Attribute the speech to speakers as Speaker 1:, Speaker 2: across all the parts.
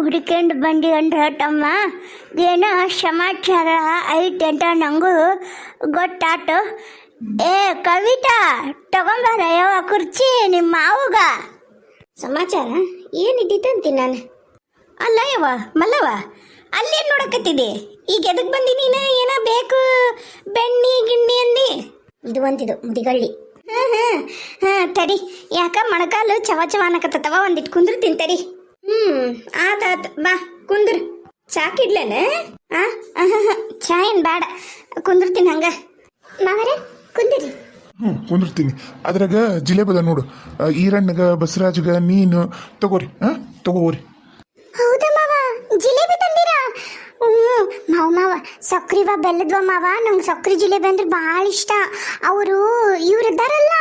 Speaker 1: ಹುಡ್ಕೊಂಡು ಬಂದಿ ಅಂದ್ರೆ ತಮ್ಮ ಏನೋ ಸಮಾಚಾರ ಐತೆ ಅಂತ ನನಗೂ ಗೊತ್ತಾತು. ಏ ಕವಿತಾ, ತಗೊಂಬಾರ ಯಾವ ಕುರ್ಚಿ ನಿಮ್ಮ ಮಾವುಗ.
Speaker 2: ಸಮಾಚಾರ ಏನಿದ್ದಿತ್ತು ಅಂತೀನಿ ನಾನು.
Speaker 1: ಅಲ್ಲ ಯವ್ವ ಮಲ್ಲವ, ಅಲ್ಲೇನು ನೋಡಕತ್ತಿದ್ದಿ? ಈಗ ಎದಕ್ಕೆ ಬಂದಿ ನೀನು? ಏನೋ ಬೇಕು ಬೆಣ್ಣಿ ಗಿಣ್ಣಿ ಅಂದಿ.
Speaker 2: ಇದು ಅಂತಿದ್ದು ಮುದಿಗಳ್ಳಿ.
Speaker 1: ತಡಿ, ಯಾಕ ಮೊಣಕಾಲು ಚವ ಚವ ಅನ್ನಕತ್ತವ, ಒಂದಿಟ್ಟು ಕುಂದಿರ್ತೀನಿ ತಡಿ. ಆತಾತ ಬಾ ಕುಂದ್ರ. ಚಾಕಿಡ್ಲೇನ? ಚಾ ಏನು ಬೇಡ, ಕುಂದಿರ್ತೀನಿ ಹಂಗ.
Speaker 2: ಮಾವರ ಕುಂದಿರಿ.
Speaker 3: ಕುಂದಿರ್ತೀನಿ. ಅದ್ರಾಗ ಜಿಲೇಬದ ನೋಡು, ಈರಣ್ಣಗ ಬಸವರಾಜ್ಗ ನೀನು ತಗೋರಿ. ತಗೋರಿ.
Speaker 2: ಹೌದಾ ಮಾವ, ಜಿಲೇಬಿ ತಂದಿರಾ? ಮಾವ ಸಕ್ರಿವ ಬೆಲ್ಲದ್ವ ಮಾವ, ನಂಗೆ ಸಕ್ರಿ ಜಿಲೇಬಿ ಅಂದ್ರೆ ಭಾಳ ಇಷ್ಟ. ಅವರು ಇವ್ರು ಇದ್ದಾರಲ್ಲ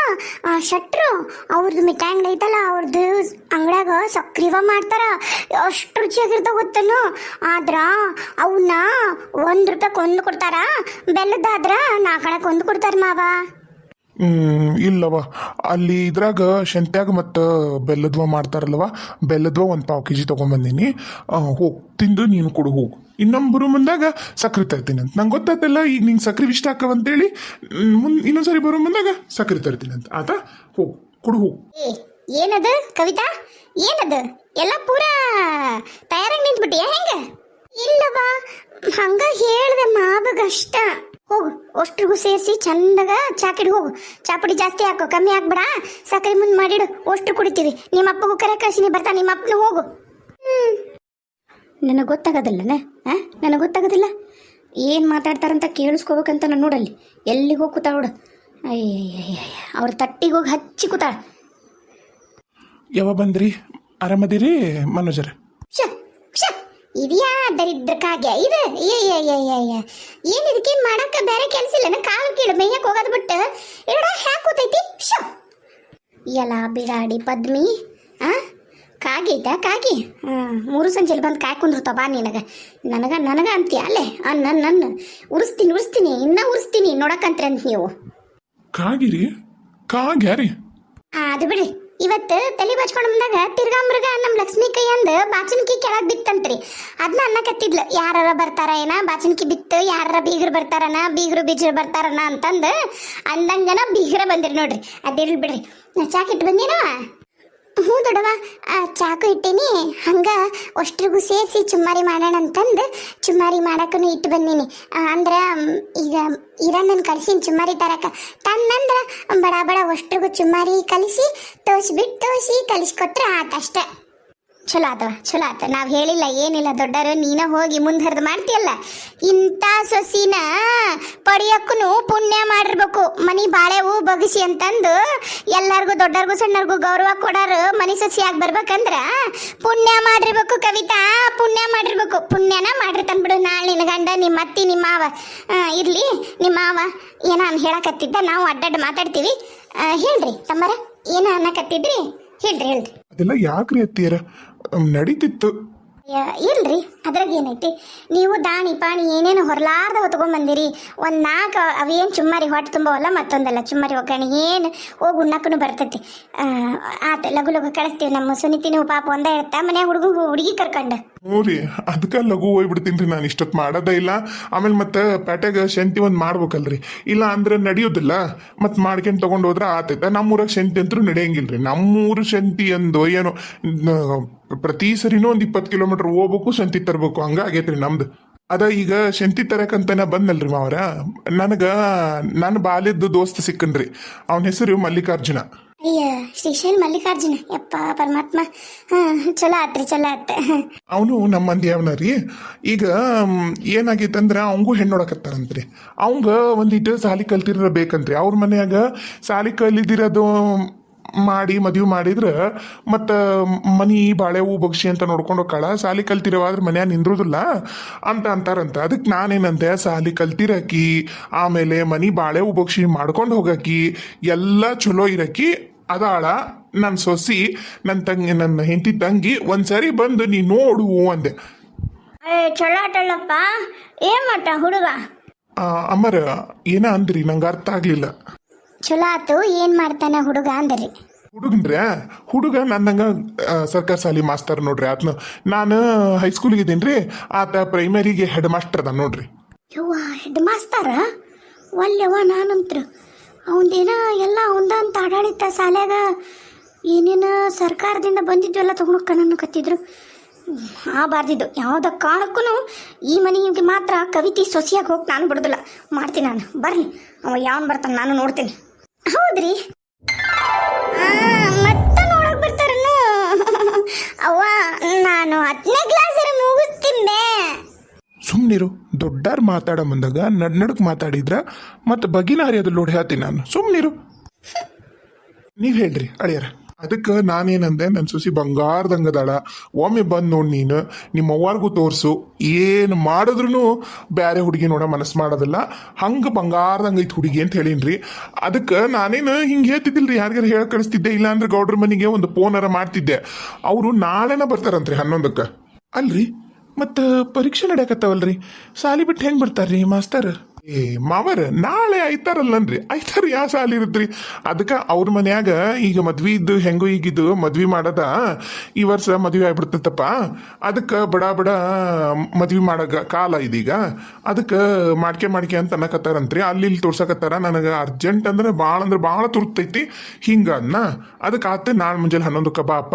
Speaker 2: ಶಟ್ರು, ಅವ್ರದ್ದು ಮಿಠಾಯಿ ಅಂಗಡಿ ಐತಲ್ಲ, ಅವ್ರದ್ದು ಅಂಗಡ್ಯಾಗ ಸಕ್ರಿವ ಮಾಡ್ತಾರ. ಅಷ್ಟು ರುಚಿಯಾಗಿರ್ತಾವ ಗೊತ್ತನು. ಆದ್ರ ಅವನ್ನ ₹1 ಒಂದು ಕೊಡ್ತಾರ, ಬೆಲ್ಲದಾದ್ರ 4 ಒಂದು ಕೊಡ್ತಾರ ಮಾವ.
Speaker 3: ಇಲ್ಲವ, ಅಲ್ಲಿ ಇದ್ರಾಗ ಶಂತ್ಯಾಗ ಮತ್ತು ಬೆಲ್ಲದ್ವ ಮಾಡ್ತಾರಲ್ವ, ಬೆಲ್ಲದ್ವ 1 ಪಾವು ಕೆಜಿ ತೊಗೊಂಬಂದೀನಿ. ಹೋಗಿ ತಿಂದು ನೀನು ಕೊಡು ಹೋಗು. ಇನ್ನೊಮ್ಮೆ ಬರೋ ಮುಂದಾಗ ಸಕ್ರೆ ತರ್ತೀನಿ ಅಂತ ನಂಗೆ ಗೊತ್ತಾಯ್ತಲ್ಲ. ಈಗ ನಿಂಗೆ ಸಕ್ರೆ ಇಷ್ಟ ಹಾಕವಂತೇಳಿ ಇನ್ನೊಂದ್ಸರಿ ಬರೋ ಮುಂದಾಗ ಸಕ್ರೆ ತರ್ತೀನಿ ಅಂತ. ಆತಾ ಹೋಗು, ಕೊಡು ಹೋಗು.
Speaker 2: ಏನದು ಕವಿತಾ, ಏನದು ಎಲ್ಲ ಪೂರಾ ತಯಾರಾಗಿ ನಿಂತ್ಬಿಟ್ಟಿಯಾ ಹೆಂಗ? ಇಲ್ಲವಾ, ಹಂಗ ಹೇಳ್ದೆ ಮಾವಗಷ್ಟ. ಹೋಗು, ಅಷ್ಟ್ರಿಗೂ ಸೇರಿಸಿ ಚಂದಾಗ ಚಾಕಿಡ್ ಹೋಗು. ಚಾಪುಡಿ ಜಾಸ್ತಿ ಹಾಕೋ, ಕಮ್ಮಿ ಹಾಕ್ಬೇಡ. ಸಕ್ಕರೆ ಮುಂದೆ ಮಾಡಿಡು, ಅಷ್ಟು ಕುಡಿತೀವಿ. ನಿಮ್ಮ ಅಪ್ಪಗೂ ಕರೆ ಕಳಿಸಿ ಬರ್ತಾನೆ, ನಿಮ್ಮ ಅಪ್ಪನ ಹೋಗು.
Speaker 1: ನನಗೆ ಗೊತ್ತಾಗೋದಿಲ್ಲನ? ನನಗೆ ಗೊತ್ತಾಗೋದಿಲ್ಲ ಏನು ಮಾತಾಡ್ತಾರಂತ ಕೇಳಿಸ್ಕೋಬೇಕಂತ ನಾನು ನೋಡಲ್ಲಿ. ಎಲ್ಲಿಗೆ ಹೋಗಿ ಕೂತಾಳ ನೋಡು. ಅಯ್ಯಯ್ಯ, ಅವ್ರ ತಟ್ಟಿಗೆ ಹೋಗಿ ಹಚ್ಚಿ ಕೂತಾಳ.
Speaker 3: ಯಾವ ಬಂದ್ರಿ? ಆರಾಮದಿರಿ ಮನೋಜರ?
Speaker 2: ಇದ್ಯಾ ದರಿದ್ರಕ್ಕಾಗ್ಯ ಇದು. ಏನ್ ಇದಕ್ಕೇನ್ ಮಾಡಕ್ಕ ಬೇರೆ ಕೆಲಸ ಇಲ್ಲ. ಕಾಲು ಕೀಳು ಮೇಯಕ್ ಹೋಗೋದ್ ಬಿಟ್ಟು ಎಡ ಹ್ಯಾಕ್ ಕೂತೈತಿ. ಎಲ್ಲ ಬಿಡಾಡಿ ಪದ್ಮಿ, ಕಾಗೈತ ಕಾಗಿ. 3 ಸಂಜೆಲಿ ಬಂದು ಕಾಯಿ ಕುಂದಿರ್ತಾವ. ಬಾ ನಿನಗ ನನಗ ಅಂತೀಯ ಅಲ್ಲೇ? ನನ್ನ ಉರಿಸ್ತೀನಿ ಇನ್ನ ಉರಿಸ್ತೀನಿ ನೋಡಕಂತ್ರಿ ಅಂತ ನೀವು.
Speaker 3: ಕಾಗಿರಿ? ಕಾಗ್ಯಾರಿ?
Speaker 2: ಅದು ಬಿಡ್ರಿ. ಇವತ್ತು ತಲೆ ಬಾಚ್ಕೊಂಡು ಬಂದಾಗ ತಿರ್ಗಾ ಮೃಗ ನಮ್ಮ ಲಕ್ಷ್ಮಿ ಕೈ ಅಂದ್ ಬಾಚನ್ಕಿ ಕೆಳಗ್ ಬಿತ್ತಂತ್ರಿ. ಅದನ್ನ ಅನ್ನಕತ್ತಿದ್ಲು, ಯಾರ ಬರ್ತಾರ ಏನ ಬಾಚನ್ಕಿ ಬಿತ್ತು, ಯಾರ ಬೀಗರು ಬರ್ತಾರನ, ಬೀಗರು ಬೀಜರು ಬರ್ತಾರನ ಅಂತಂದು ಅಂದಂಗನ ಬೀಗರ ಬಂದಿರಿ ನೋಡ್ರಿ. ಅದಿರ್ಲಿ ಬಿಡ್ರಿ. ಚಾಕಿಟ್ಟು ಬಂದೇನವ? ಹ್ಞೂ ದೊಡವ, ಚಾಕು ಇಟ್ಟೀನಿ. ಹಂಗ ಅಷ್ಟ್ರಿಗೂ ಸೇರಿಸಿ ಚುಮ್ಮಾರಿ ಮಾಡೋಣ ಅಂತಂದು ಚುಮ್ಮಾರಿ ಮಾಡಕ್ಕೂ ಇಟ್ಟು ಬಂದೀನಿ. ಅಂದ್ರೆ ಈಗ ಈರಣ್ಣನ ಕಲಿಸಿನ ಚುಮ್ಮಾರಿ ತರಕ ತನ್ನಂದ್ರೆ ಬಡ ಬಡ ಅಷ್ಟ್ರಿಗೂ ಚುಮ್ಮಾರಿ ಕಲಿಸಿ ತೋರಿಸಿ ಕಲಿಸ್ಕೊಟ್ರೆ ಆತಷ್ಟೆ. ಚಲೋ ಆತ. ನಾವು ಹೇಳಿಲ್ಲ ಏನಿಲ್ಲ ದೊಡ್ಡರು, ನೀನ ಹೋಗಿ ಮುಂದರ್ದು ಮಾಡ್ತೀಯಲ್ಲ. ಇಂಥ ಸೊಸಿನ ಪಡಿಯಕ್ಕೂ ಪುಣ್ಯ ಮಾಡಿರ್ಬೇಕು. ಮನಿ ಬಾಳೆವು ಬಗಸಿ ಅಂತಂದು ಎಲ್ಲರಿಗೂ ದೊಡ್ಡರ್ಗೂ ಸಣ್ಣರ್ಗೂ ಗೌರವ ಕೊಡೋರು ಮನಿ ಸೊಸಿಯಾಗಿ ಬರ್ಬೇಕಂದ್ರ ಪುಣ್ಯ ಮಾಡಿರ್ಬೇಕು ಕವಿತಾ, ಪುಣ್ಯ ಮಾಡಿರ್ಬೇಕು. ಪುಣ್ಯನ ಮಾಡಿರ್ತಾನೆ ಬಿಡು. ನಾಳೆ ನಿನ್ನ ಗಂಡ, ನಿಮ್ಮ ಅತ್ತಿ, ನಿಮ್ಮ ಮಾವ ಇರ್ಲಿ. ನಿಮ್ಮ ಮಾವ ಏನ ಹೇಳಕತ್ತಿದ್ದ, ನಾವು ಅಡ್ಡಡ್ಡ ಮಾತಾಡ್ತೀವಿ. ಹೇಳ್ರಿ ತಮ್ಮರ, ಏನ ಅನ್ನಕತ್ತಿದ್ರಿ? ಹೇಳ್ರಿ.
Speaker 3: ಅದೆಲ್ಲ ಯಾಕ್ರಿ ಅತ್ತಿಯರ? ನಡೀತಿತ್ತು.
Speaker 2: ಇಲ್ರಿ, ಅದ್ರಾಗ ಏನೈತಿ? ನೀವು ದಾಣಿ ಪಾಣಿ ಏನೇನು ಹೊರಲಾರ್ದ ಹೊತ್ಕೊಂಡ್ಬಂದಿರಿ. 4 ಅವೇನು ಚುಮ್ಮಾರಿ ಹೊಟ್ಟೆ ತುಂಬವಲ್ಲ, ಮತ್ತೊಂದಲ್ಲ ಚುಮ್ಮಾರಿ ಒಗ್ಗರಣೆ ಏನು ಹೋಗಿ ಉಣ್ಣಕ್ಕೂ ಬರ್ತೈತಿ. ಆತ ಲಗು ಕಳಿಸ್ತೀವಿ. ನಮ್ಮ ಸುನಿತಿನೂ ಪಾಪ ಒಂದೇ ಇರ್ತಾ ಮನ್ಯಾಗ ಹುಡುಗಿ ಕರ್ಕೊಂಡು.
Speaker 3: ಹ್ಞೂ ರೀ, ಅದಕ್ಕೆ ಲಘು ಹೋಗ್ಬಿಡ್ತೀನಿ ರೀ. ನಾನು ಇಷ್ಟೊತ್ತು ಮಾಡೋದೇ ಇಲ್ಲ. ಆಮೇಲೆ ಮತ್ತೆ ಪೇಟೆಗೆ ಶಂತಿ ಒಂದು ಮಾಡ್ಬೇಕಲ್ರಿ, ಇಲ್ಲ ಅಂದ್ರೆ ನಡೆಯೋದಿಲ್ಲ. ಮತ್ತೆ ಮಾಡ್ಕೊಂಡು ತೊಗೊಂಡು ಹೋದ್ರೆ ಆತೈತೆ. ನಮ್ಮೂರಾಗ ಶಂತಿ ಅಂತೂ ನಡೆಯಂಗಿಲ್ಲ ರೀ. ನಮ್ಮೂರು ಶಂತಿ ಅಂದು ಏನೋ ಪ್ರತಿ ಸರಿನೂ ಒಂದು 20 ಕಿಲೋಮೀಟರ್ ಹೋಗ್ಬೇಕು, ಶಂತಿ ತರಬೇಕು, ಹಂಗಾಗೈತ್ರಿ ನಮ್ದು. ಅದ ಈಗ ಶಂತಿ ತರಕಂತನ ಬಂದಲ್ರಿ ಮಾವರ, ನನ್ನ ಬಾಲ್ಯದ ದೋಸ್ತ ಸಿಕ್ಕನ್ರಿ. ಅವನ ಹೆಸರು ಮಲ್ಲಿಕಾರ್ಜುನ.
Speaker 2: ಅಯ್ಯ, ಶ್ರೀಶೈಲ್ ಮಲ್ಲಿಕಾರ್ಜುನ, ಯಪ್ಪ ಪರಮಾತ್ಮ. ಚಲೋ ಆತ್ರಿ.
Speaker 3: ಅವನು ನಮ್ಮ ಮಂದಿ ಅವನ ರೀ. ಈಗ ಏನಾಗೈತಂದ್ರ ಅವಂಗೂ ಹೆಣ್ಣು ನೋಡಕತ್ತಾರಂತ್ರಿ. ಅವಂಗ ಒಂದಿಟ್ಟು ಸಾಲಿ ಕಲ್ತಿರಬೇಕಂತ್ರಿ. ಅವ್ರ ಮನ್ಯಾಗ ಸಾಲಿ ಕಲಿದಿರೋದು ಮಾಡಿ ಮದುವೆ ಮಾಡಿದ್ರೆ ಮತ್ತು ಮನಿ ಬಾಳೆ ಹೂ ಬಗ್ಸಿ ಅಂತ ನೋಡ್ಕೊಂಡು ಹೋಗ್ಕಾಳ. ಸಾಲಿ ಕಲ್ತಿರೋವಾದ್ರೆ ಮನ್ಯಾಗ ನಿಂದ್ರುದಿಲ್ಲ ಅಂತ ಅಂತಾರಂತ. ಅದಕ್ಕೆ ನಾನೇನಂತೆ, ಸಾಲಿ ಕಲ್ತಿರಕಿ, ಆಮೇಲೆ ಮನಿ ಬಾಳೆ ಹೂ ಬಗ್ಸಿ ಮಾಡ್ಕೊಂಡು ಹೋಗಾಕಿ, ಎಲ್ಲ ಚಲೋ ಇರಕಿ ಅದಾಳ ನನ್ನ ಸೊಸಿ, ನನ್ನ ಹೆಂಡತಿ ತಂಗಿ. ಒಂದ್ಸರಿ ಬಂದು ನೀ ನೋಡು ಅಂದೆ.
Speaker 1: ಚಲೋ ಆಟಲ್ಲಪ್ಪ. ಏನ್ ಮಾಡ ಹುಡುಗ?
Speaker 3: ಅಮ್ಮರ ಏನ ಅಂದ್ರಿ? ನಂಗೆ ಅರ್ಥ ಆಗ್ಲಿಲ್ಲ.
Speaker 2: ಚಲೋ ಆತು. ಏನ್ ಮಾಡ್ತಾನ ಹುಡುಗ ಅಂದ್ರಿ?
Speaker 3: ಹುಡುಗನ್ರಿ ಹುಡುಗ ನನ್ನಂಗ ಸರ್ಕಾರಿ ಶಾಲಿ ಮಾಸ್ತರ್ ನೋಡ್ರಿ ಆತ್ನ ನಾನು ಹೈಸ್ಕೂಲಿಗೆ ಇದ್ದೀನಿ ರೀ ಆತ ಪ್ರೈಮರಿಗೆ ಹೆಡ್ ಮಾಸ್ಟರ್ ಅದ ನೋಡ್ರಿ.
Speaker 2: ಯವ್ವ ಹೆಡ್ ಮಾಸ್ತರ ಒಲ್ಲೆವ್ವ ನಾನಂತ್ರ ಅವಂದೇನ ಎಲ್ಲ ಅವಂದ ಅಂತ ಆಡಳಿತ ಶಾಲ್ಯಾಗ ಏನೇನು ಸರ್ಕಾರದಿಂದ ಬಂದಿದ್ವೆಲ್ಲ ತೊಗೊಂಡೋಕ್ಕ ನನ್ನ ಕತ್ತಿದ್ರು ಬಾರ್ದಿದ್ದು ಯಾವುದ ಕಾರಣಕ್ಕೂ ಈ ಮನೆಗೆ ಮಾತ್ರ ಕವಿತೆ ಸೊಸಿಯಾಗಿ ಹೋಗಿ ನಾನು ಬಿಡೋದಿಲ್ಲ. ಮಾಡ್ತೀನಿ ನಾನು. ಬರ್ರಿ ಅವ ಯಾವನ್ ಬರ್ತಾನೆ ನಾನು ನೋಡ್ತೀನಿ. ಹೌದ್ರಿ ಮತ್ತೆ ನೋಡಕ್ ಬರ್ತಾರನು ಅವ್ವ ನಾನು 10ನೇ ಕ್ಲಾಸ್ ಮುಗಿಸ್ತಿದ್ದೆ.
Speaker 3: ಸುಮ್ಮನಿರು ದೊಡ್ಡಾರ್ ಮಾತಾಡ ಬಂದಾಗ ನಡ್ನಡಕ್ ಮಾತಾಡಿದ್ರ ಮತ್ತೆ ಬಗಿನ ಹರಿಯೋದು ಲೋಡ್ ಹೇಳ್ತೀನಿ ನಾನು. ಸುಮ್ಮನಿರು. ನೀವ್ ಹೇಳ್ರಿ ಅಳಿಯರ. ಅದಕ್ಕೆ ನಾನೇನಂದೆ ನನ್ನ ಸೊಸಿ ಬಂಗಾರದಂಗದಾಳ, ಒಮ್ಮೆ ಬಂದು ನೋಡಿ ನೀನು ನಿಮ್ಮ ಅವ್ವಾರ್ಗೂ ತೋರಿಸು, ಏನು ಮಾಡಿದ್ರು ಬೇರೆ ಹುಡುಗಿ ನೋಡ ಮನಸ್ಸು ಮಾಡೋದಿಲ್ಲ, ಹಂಗೆ ಬಂಗಾರದಂಗ ಐತಿ ಹುಡುಗಿ ಅಂತ ಹೇಳೀನ್ರಿ. ಅದಕ್ಕೆ ನಾನೇನು ಹಿಂಗೆ ಹೇಳ್ತಿದ್ದಿಲ್ರಿ, ಯಾರಿಗಾರು ಹೇಳಿ ಕಳಿಸ್ತಿದ್ದೆ, ಇಲ್ಲಾಂದ್ರೆ ಗೌಡ್ರ ಮನೆಗೆ ಒಂದು ಫೋನರ ಮಾಡ್ತಿದ್ದೆ. ಅವರು ನಾಳೆನ ಬರ್ತಾರಂತ್ರಿ 11ಕ್ಕೆ. ಅಲ್ರಿ ಮತ್ತು ಪರೀಕ್ಷೆ ನಡೆಯಕತ್ತಾವಲ್ರಿ, ಸಾಲಿ ಬಿಟ್ಟು ಹೆಂಗೆ ಬರ್ತಾರ್ರಿ ಮಾಸ್ತರ್? ಏ ಮಾವರ್ ನಾಳೆ ಐತಾರಲ್ಲನ್ರಿ, ಐತಾರ ಯಾವ ಸಾಲಿ ಇರುತ್ರಿ? ಅದಕ್ಕೆ ಅವ್ರ ಮನ್ಯಾಗ ಈಗ ಮದ್ವಿ ಇದ್ದು ಹೆಂಗೋ ಈಗಿದ್ದು ಮದ್ವಿ ಮಾಡದ ಈ ವರ್ಷ ಮದ್ವಿ ಆಗ್ಬಿಡ್ತತ್ತಪ್ಪ. ಅದಕ್ಕೆ ಬಡ ಮದ್ವಿ ಮಾಡೋ ಕಾಲ ಇದೀಗ. ಅದಕ್ಕೆ ಮಾಡ್ಕೆ ಅಂತ ಅನ್ನಕತ್ತಾರಂತ್ರಿ. ಅಲ್ಲಿ ಇಲ್ಲಿ ತೋರ್ಸಕತ್ತಾರ. ನನಗೆ ಅರ್ಜೆಂಟ್ ಅಂದ್ರೆ ಭಾಳ ತುರ್ತೈತಿ ಹಿಂಗ ಅನ್ನ. ಅದಕ್ಕೆ ಆತೆ ನಾಳೆ ಮುಂಜಾನೆ 11ಕ್ಕೆ ಬಾಪ,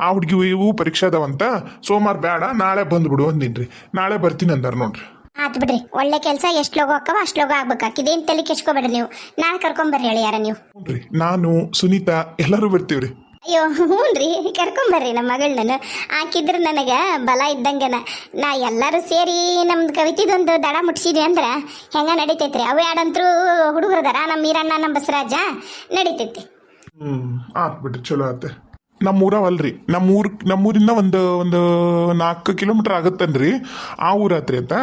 Speaker 3: ಆ ಹುಡುಗಿ ಇವು ಪರೀಕ್ಷೆ ಅದಾವಂತ, ಸೋಮವಾರ ಬೇಡ ನಾಳೆ ಬಂದ್ಬಿಡು ಅಂದಿನ್ರಿ. ನಾಳೆ ಬರ್ತೀನಿ ಅಂದಾರ ನೋಡ್ರಿ.
Speaker 2: ಆತ್ ಬಿಡ್ರಿ, ಒಳ್ಳೆ ಕೆಲಸ ಎಷ್ಟು ಲೋಗ ಹಾಕವ ಅಷ್ಟು ಲೋಗ ಆಗ್ಬೇಕಾ. ಇದೇನು ತಲೆ ಕೆಚ್ಕೋಬೇಡ್ರಿ ನೀವು. ನಾಳೆ ಕರ್ಕೊಂಬರ್ರಿ ಹೇಳಿ ಯಾರ ನೀವು.
Speaker 3: ನೋಡ್ರಿ ನಾನು ಸುನೀತಾ ಎಲ್ಲರೂ ಬರ್ತೀವ್ರಿ.
Speaker 2: ಅಯ್ಯೋ ಹ್ಞೂನ್ರಿ, ಕರ್ಕೊಂಬರ್ರಿ ನಮ್ಮ ಮಗಳನ್ನ. ಹಾಕಿದ್ರೆ ನನಗೆ ಬಲ ಇದ್ದಂಗೆನ. ನಾ ಎಲ್ಲರೂ ಸೇರಿ ನಮ್ದು ಕವಿತಿದೊಂದು ದಡ ಮುಟ್ಸಿದ್ವಿ ಅಂದ್ರೆ ಹೆಂಗ ನಡಿತೈತ್ರಿ. ಅವು ಯಾಡಂತ್ರು ಹುಡುಗರದಾರ, ನಮ್ಮ ಈರಣ್ಣ ನಮ್ಮ ಬಸರಾಜ, ನಡಿತೈತಿ.
Speaker 3: ಆತ್ ಬಿಡ್ರಿ, ಚಲೋ ಆತ. ನಮ್ಮೂರವಲ್ರಿ, ನಮ್ಮೂರಿಂದ ಒಂದು 4 ಕಿಲೋಮೀಟರ್ ಆಗತ್ತನ್ರಿ ಆ ಊರಾತ್ರಿ ಅಂತ.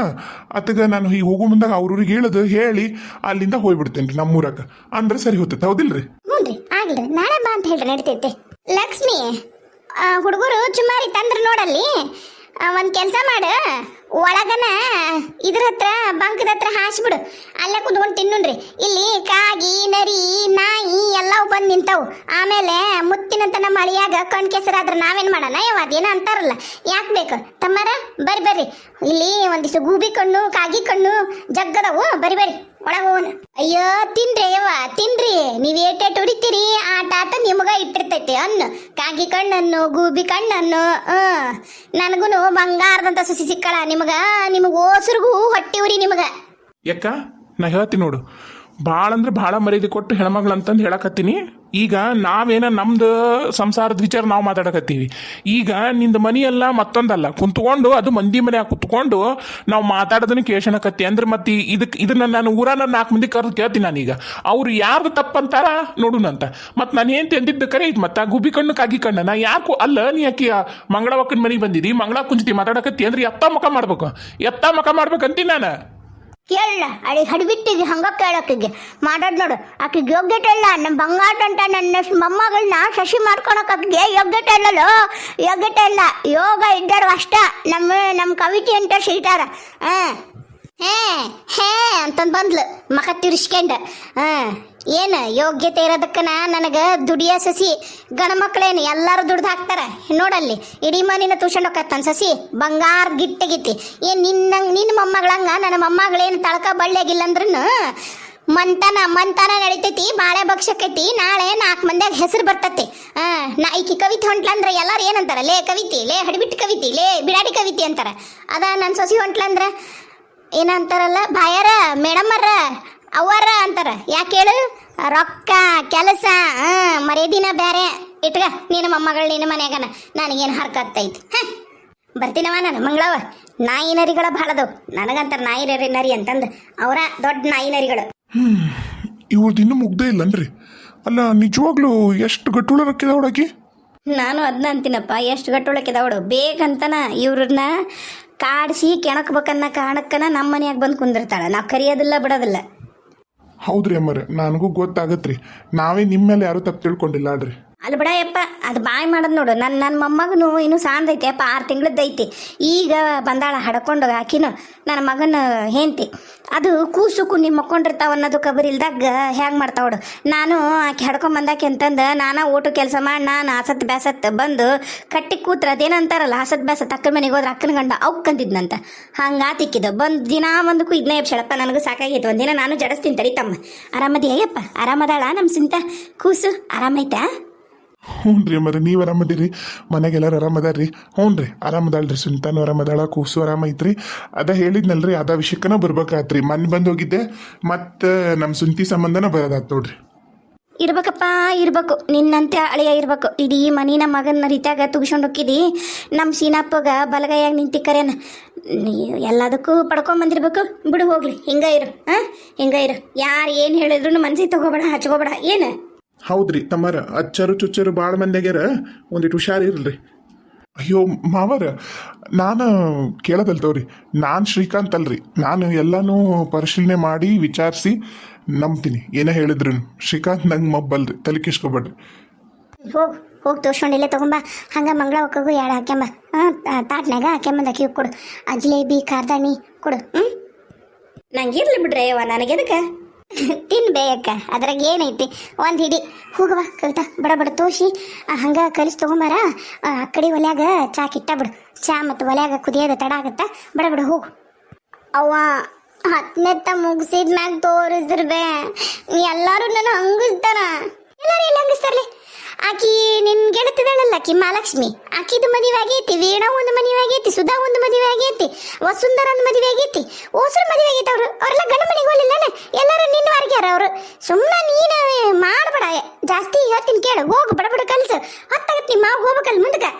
Speaker 3: ಅದಕ್ಕೆ ನಾನು ಈಗ ಹೋಗೋ ಮುಂದಾಗ ಅವ್ರೂರಿಗೆ ಹೇಳಿ ಅಲ್ಲಿಂದ ಹೋಗ್ಬಿಡ್ತೇನೆ ರೀ ನಮ್ಮೂರಾಗ. ಅಂದ್ರೆ ಸರಿ ಹೋಗ್ತೈತೆ, ಹೌದಿಲ್ರಿ?
Speaker 2: ಹ್ಞೂನ್ರಿ, ಆಗ್ಲಿ ನಾಳೆ ಬಾ ಅಂತ ಹೇಳ್ರಿ, ನಡಿತೈತೆ. ಲಕ್ಷ್ಮಿ, ಹುಡುಗರು ಚುಮಾರಿ ತಂದ್ರೆ ನೋಡಲ್ಲಿ. ಒಂದು ಕೆಲಸ ಮಾಡು, ಒಳಗನ ಇದ್ರ ಹತ್ರ ಬಂಕದ ಹತ್ರ ಹಾಸ್ಬಿಡು, ಅಲ್ಲೇ ಕುತ್ಕೊಂಡು ತಿನ್ನುನ್ರಿ. ಇಲ್ಲಿ ಕಾಗಿ ನರಿ ನಾಯಿ ಎಲ್ಲವೂ ಬಂದು ನಿಂತವು. ಆಮೇಲೆ ಮುತ್ತಿನಂತ ನಮ್ಮ ಮಳಿಯಾಗ ಕಣ್ ಕೆಸರಾದ್ರೆ ನಾವೇನು ಮಾಡೋಣ? ಅದೇನೋ ಅಂತಾರಲ್ಲ, ಯಾಕೆ ಬೇಕು ತಮ್ಮರ? ಬರ್ರಿ ಇಲ್ಲಿ ಒಂದಿಷ್ಟು ಗೂಬಿ ಕಣ್ಣು ಕಾಗಿ ಕಣ್ಣು ಜಗ್ಗದವು, ಬರ್ರಿ ಒಳಗೆ ಹೋಗೋಣ. ಅಯ್ಯೋ ತಿನ್ರಿ ಯವ್ವ ತಿನ್ರಿ, ನೀವು ಏಟೇಟ್ ಹೊಡಿತೀರಿ ಆಟ ನಿಮಗ ಇಟ್ಟಿರ್ತೈತೆ. ಅನ್ನು ಕಾಗಿ ಕಣ್ಣನ್ನು ಗೂಬಿ ಕಣ್ಣನ್ನು. ನನಗೂ ಬಂಗಾರದಂತ ಸುಸಿ ಸಿಕ್ಕಳ. ನಿಮಗೆ ಓಸರಿಗೂ ಹೊಟ್ಟಿ ಉರಿ ನಿಮಗ.
Speaker 4: ಯಾಕ ನಾ ಹೇಳ್ತೀನಿ ನೋಡು, ಭಾಳ ಅಂದ್ರೆ ಭಾಳ ಮರ್ಯಾದೆ ಕೊಟ್ಟು ಹೆಣ್ಮಗಳು ಅಂತಂದು ಹೇಳಕತ್ತೀನಿ. ಈಗ ನಾವೇನ ನಮ್ದು ಸಂಸಾರದ ವಿಚಾರ ನಾವು ಮಾತಾಡಕತ್ತೀವಿ. ಈಗ ನಿಂದ ಮನೆಯೆಲ್ಲ ಮತ್ತೊಂದಲ್ಲ, ಕುಂತ್ಕೊಂಡು ಅದು ಮಂದಿ ಮನ್ಯಾಗ ಕುತ್ಕೊಂಡು ನಾವು ಮಾತಾಡೋದನ್ನ ಕೇಳ್ಸಣಕತ್ತಿ ಅಂದ್ರೆ ಮತ್ತೆ ಇದನ್ನ ನಾನು ಊರಾನ 4 ಮಂದಿ ಕರೆದು ಕೇಳ್ತೀನಿ ನಾನೀಗ. ಅವ್ರು ಯಾರ್ದು ತಪ್ಪಂತಾರ ನೋಡುನಂತ. ಮತ್ತು ನಾನು ಏನು ತಂದಿದ್ದ ಕರೆ ಐತಿ, ಮತ್ತೆ ಗುಬ್ಬಿ ಕಣ್ಣು ಕಾಗಿ ಕಣ್ಣು ನಾ ಯಾಕೋ ಅಲ್ಲ. ನೀ ಯಾಕೆ ಮಂಗಳವಕ್ಕನ ಮನೆಗೆ ಬಂದಿದ್ದಿ, ಮಂಗಳ ಕುಂಚಿತಿ ಮಾತಾಡಕತ್ತಿ ಅಂದ್ರೆ ಎತ್ತ ಮಕ ಮಾಡ್ಬೇಕಂತೀನಿ ನಾನು.
Speaker 1: ಕೇಳಲ್ಲ ಅಡಿ ಹಡಿಬಿಟ್ಟಿಗೆ ಹಂಗ ಕೇಳಕ್ಕಿಗೆ ಮಾಡೋದು ನೋಡು. ಆಕಿಗೆ ಯೋಗ್ಯತೆ ಇಲ್ಲ. ನಮ್ಮ ಬಂಗಾಟ ಅಂತ ನನ್ನ ಮೊಮ್ಮಗಳನ್ನ ಶಶಿ ಮಾಡ್ಕೊಳಕ್ ಆಕಿಗೆ ಯೋಗ್ಯತೆ ಇಲ್ಲಲ್ಲೋ, ಯೋಗ್ಯತೆ ಇಲ್ಲ. ಯೋಗ ಇದ್ದಾರು ಅಷ್ಟ. ನಮ್ಮ ಕವಿತೆ ಅಂತ ಸಿಗ್ತಾರ.
Speaker 2: ಹೇ ಅಂತಂದು ಬಂದ್ಲು ಮಕ ತಿರ್ಸ್ಕೊಂಡ. ಏನು ಯೋಗ್ಯತೆ ಇರೋದಕ್ಕನ ನನಗೆ ದುಡಿಯೋ ಸಸಿ. ಗಂಡು ಮಕ್ಳೇನು ಎಲ್ಲರೂ ದುಡ್ದು ಹಾಕ್ತಾರೆ ನೋಡಲ್ಲಿ. ಇಡೀ ಮನಿನ ತೂಷಣ್ ಹೋಗತ್ತಾನ ಸಸಿ, ಬಂಗಾರ ಗಿಟ್ಟಿ. ಏನು ನಿನ್ನ ಮೊಮ್ಮಗಳಂಗ ನನ್ನ ಮೊಮ್ಮಗಳೇನು ತಳಕ ಬಳ್ಳಿಯಾಗಿಲ್ಲ ಅಂದ್ರೂ ಮಂತನ ನಡಿತೈತಿ. ಬಾಳೆ ಭಕ್ಷಕೈತಿ. ನಾಳೆ 4 ಮಂದಿಯಾಗ ಹೆಸರು ಬರ್ತೈತಿ. ನಾ ಈಕಿ ಕವಿತೆ ಹೊಂಟ್ಲಂದ್ರೆ ಎಲ್ಲರೂ ಏನಂತಾರ? ಲೇ ಕವಿತೆ, ಲೇ ಹಡಿಬಿಟ್ಟು ಕವಿತೆ, ಲೇ ಬಿಡಾಡಿ ಕವಿತೆ ಅಂತಾರ. ಅದ ನನ್ನ ಸೊಸಿ ಹೊಂಟ್ಲಂದ್ರೆ ಏನಂತಾರಲ್ಲ, ಬಾಯರ ಮೇಡಮರ ಅವರ ಅಂತಾರ. ಯಾಕೆ ಹೇಳು? ರೊಕ್ಕ ಕೆಲಸ ಮರ್ಯಾದಿನ ಬೇರೆ ಇಟ್ಗ. ನಿನ್ನ ಮೊಮ್ಮಗಳು ನಿನ್ನ ಮನ್ಯಾಗನ ನನಗೇನು ಹರ್ಕತ್ತೈತಿ. ಬರ್ತೀನವ ನಾನು ಮಂಗಳವ. ನಾಯಿ ನರಿಗಳ ಭಾಳದವು ನನಗಂತಾರ. ನಾಯಿ ನರಿ ಅಂತಂದು ಅವರ ದೊಡ್ಡ ನಾಯಿ ನರಿಗಳು.
Speaker 3: ಇವ್ರದ್ದು ಇನ್ನೂ ಮುಗ್ದೇ ಇಲ್ಲನ್ರಿ? ಅಲ್ಲ ನಿಜವಾಗ್ಲೂ ಎಷ್ಟು ಗಟ್ಟುಳ ರೊಕ್ಕಿದ ಹುಡುಗಿ?
Speaker 2: ನಾನು ಅದನ್ನ ಅಂತೀನಪ್ಪ, ಎಷ್ಟು ಗಟ್ಟೊಳಕಿದವಳು ಬೇಕಂತನ ಇವ್ರನ್ನ ಕಾಡಿಸಿ ಕೆಣಕ್ಬೇಕನ್ನ ಕಾರಣಕ್ಕನ ನಮ್ಮ ಮನ್ಯಾಗ ಬಂದು ಕುಂದಿರ್ತಾಳೆ. ನಾವು ಕರಿಯೋದಿಲ್ಲ ಬಿಡೋದಿಲ್ಲ.
Speaker 3: ಹೌದ್ರಿ ಅಮ್ಮರ, ನನಗೂ ಗೊತ್ತಾಗತ್ರಿ. ನಾವೇ ನಿಮ್ಮ ಮೇಲೆ ಯಾರು ತಪ್ಪು ತಿಳ್ಕೊಂಡಿಲ್ಲ ಅಲ್ರಿ.
Speaker 1: ಅಲ್ಲಿ ಬಿಡ ಯಪ್ಪ, ಅದು ಬಾಯ್ ಮಾಡೋದು ನೋಡು. ನನ್ನ ಮೊಮ್ಮಗನು ಇನ್ನೂ ಸಾಂದೈತಿ ಯಪ್ಪ, 6 ತಿಂಗಳದ್ದೈತಿ. ಈಗ ಬಂದಾಳ ಹಡ್ಕೊಂಡು ಆಕಿನು ನನ್ನ ಮಗನ ಹೆಂಡ್ತಿ. ಅದು ಕೂಸುಕು ನಿಮ್ಮ ಮಕ್ಕೊಂಡಿರ್ತಾವ ಅನ್ನೋದು ಕಬರ್ ಇಲ್ದಾಗ ಹ್ಯಾಂಗೆ ಮಾಡ್ತಾವಡು. ನಾನು ಆಕೆ ಹಡ್ಕೊಂಬಂದಾಕೆ ಅಂತಂದು ಓಟು ಕೆಲಸ ಮಾಡಿ ನಾನು ಆಸತ್ ಬ್ಯಾಸತ್ ಬಂದು ಕಟ್ಟಿ ಕೂತ್ರ ಅದೇನಂತಾರಲ್ಲ, ಆಸತ್ ಬ್ಯಾಸತ್ ಅಕ್ಕನ ಮನೆಗೆ ಹೋದ್ರೆ ಅಕ್ಕನ ಗಂಡ ಅವ್ಕಂದಿದ್ನಂತ. ಹಂಗೆ ಆತಿಕ್ಕಿದ್ದು ಬಂದು ದಿನ ಒಂದಕ್ಕೂ ಇದನ್ನ ಎಪ್ಸಳಪ್ಪ, ನನಗೂ ಸಾಕಾಗೈತೆ. ಒಂದಿನ ನಾನು ಜಡಿಸ್ತೀನಿ ತಡಿತಮ್ಮ. ಆರಾಮದಿಯಪ್ಪ? ಆರಾಮದಾಳ ನಮ್ಮ ಸಿಂತ ಕೂಸು? ಆರಾಮೈತಾ?
Speaker 3: ಹ್ಞೂ ರೀ ಮರಿ, ನೀವು ಆರಾಮದಿರಿ? ಮನೆಗೆಲ್ಲರೂ ಆರಾಮದಾರ್ರಿ? ಹ್ಞೂ ರೀ ಆರಾಮದಾಳ್ರಿ. ಸುಂತಾನು ಆರಾಮದಾಳ, ಕೂಸು ಆರಾಮೈತ್ರಿ. ಅದ ಹೇಳಿದ್ನಲ್ರಿ, ಅದ ವಿಷಯಕ್ಕನ ಬರ್ಬೇಕಾತ್ರಿ. ಮನೆ ಬಂದು ಹೋಗಿದ್ದೆ, ಮತ್ತು ನಮ್ಮ ಸುಂತಿ ಸಂಬಂಧನ ಬರೋದಾತ್ ನೋಡ್ರಿ.
Speaker 1: ಇರ್ಬೇಕಪ್ಪ, ಇರ್ಬೇಕು. ನಿನ್ನಂತೆ ಅಳಿಯ ಇರ್ಬೇಕು. ಇಡೀ ಮನಿನ ಮಗನ ರೀತಿಯಾಗ ತುಗಿಸ್ಕೊಂಡು ಹೋಗಿದ್ದಿ. ನಮ್ಮ ಸೀನಪ್ಪಗ ಬಲಗೈಯಾಗ ನಿಂತಿ ಕರೆನ ಎಲ್ಲದಕ್ಕೂ ಪಡ್ಕೊಂಬಂದಿರ್ಬೇಕು. ಬಿಡು ಹೋಗ್ಲಿ, ಹಿಂಗ ಇರು. ಹಿಂಗ ಇರು. ಯಾರು ಏನು ಹೇಳಿದ್ರು ಮನ್ಸಿಗೆ ತಗೋಬೇಡ, ಹಚ್ಕೋಬೇಡ. ಏನು?
Speaker 3: ಹೌದ್ರಿ ತಮ್ಮಾರ, ಅಚ್ಚರು ಚುಚ್ಚರು ಭಾಳ ಮಂದ್ಯಾಗ್ಯಾರ, ಒಂದಿಟ್ಟು ಹುಷಾರಿರ್ರಿ. ಅಯ್ಯೋ ಮಾವರ, ನಾನು ಕೇಳದಲ್ತವ್ರಿ, ನಾನು ಶ್ರೀಕಾಂತ್ ಅಲ್ರಿ. ನಾನು ಎಲ್ಲನೂ ಪರಿಶೀಲನೆ ಮಾಡಿ ವಿಚಾರಿಸಿ ನಂಬ್ತೀನಿ. ಏನೇ ಹೇಳಿದ್ರು ಶ್ರೀಕಾಂತ್ ನಂಗೆ ಮಬ್ಬಲ್ರಿ, ತಲೆ ಕಿಸ್ಕೊಬೇಡ್ರಿ.
Speaker 2: ಹೋಗಿ ತೋರ್ಸ್ಕೊಂಡಿಲ್ಲೇ ತಗೊಂಬ. ಹಂಗೆ ಮಂಗಳ ಒಕ್ಕಗೂ 2 ಹಾಕ್ಯಂಬ. ತಾಟ್ನಾಗ ಹಾಕ್ಯಂಬಂದು ಅಕ್ಕಿ ಕೊಡು. ಜಿಲೇಬಿ ಕಾರ್ದಾಣಿ ಕೊಡು.
Speaker 1: ನಂಗಿರ್ಲಿ ಬಿಡ್ರಿ ಅಯ್ಯವ, ನನಗೆದಕ್ಕೆ
Speaker 2: ತಿನ್ಬೇಕ, ಅದ್ರಾಗ ಏನೈತಿ? ಒಂದು ಹಿಡಿ. ಹೋಗವ ಕವಿತಾ, ಬಡ ಬಡ ತೋಸಿ ಹಂಗೆ ಕಲಿಸಿ ತಗೊಂಬಾರ. ಆ ಕಡೆ ಒಲ್ಯಾಗ ಚಾ ಕಿಟ್ಟ ಬಿಡು. ಚಾ ಮತ್ತು ಒಲ್ಯಾಗ ಕುದಿಯೋದು ತಡ ಆಗತ್ತ. ಬಡ ಬಡ ಹೋಗು. ಅವ್ವ 10ನೇತ್ತ ಮುಗಿಸಿದ ಮ್ಯಾಗ ತೋರಿಸಿರ್ಬೇ. ಎಲ್ಲರೂ ನನ್ನ ಹಂಗಿಸ್ತಾರ. ಎಲ್ಲರೂ ಎಲ್ಲಿ ಹಂಗಿಸ್ತಾರಲಿ? ಆಕಿ ನಿನ್ ಗೆಳತಿದಾಳಲ್ಲ, ಆಕಿ ಮಹಾಲಕ್ಷ್ಮಿ, ಆಕಿದು ಮದುವೆ ಆಗೈತಿ. ವೀಣಾ ಒಂದು ಮದುವೆ ಆಗೈತಿ. ಸುಧಾ ಒಂದು ಮದುವೆ ಆಗೈತಿ. ವಸುಂಧರ ಒಂದು ಮದುವೆ ಆಗೈತಿ. ಓಸರು ಮದುವೆ ಆಗೈತಿ. ಅವ್ರೆಲ್ಲ ಗಂಡ ಮನೆಗೆ ಹೋಗ್ಲಿಲ್ಲ. ಎಲ್ಲರೂ ನಿನ್ನ ವಾರ್ಗ್ಯಾರ ಅವರು. ಸುಮ್ಮನೆ ನೀನು ಮಾಡಬೇಡ ಜಾಸ್ತಿ. ಹೇಳ್ತೀನಿ ಕೇಳು. ಹೋಗು, ಬಡ ಬಡ ಕಲ್ಸು. ಹೊತ್ತಾಗತ್ತೆ. ನಿಮ್ಮ ಮಾವು ಹೋಗ್ಬೇಕಲ್ಲ ಮುಂದಕ್ಕೆ.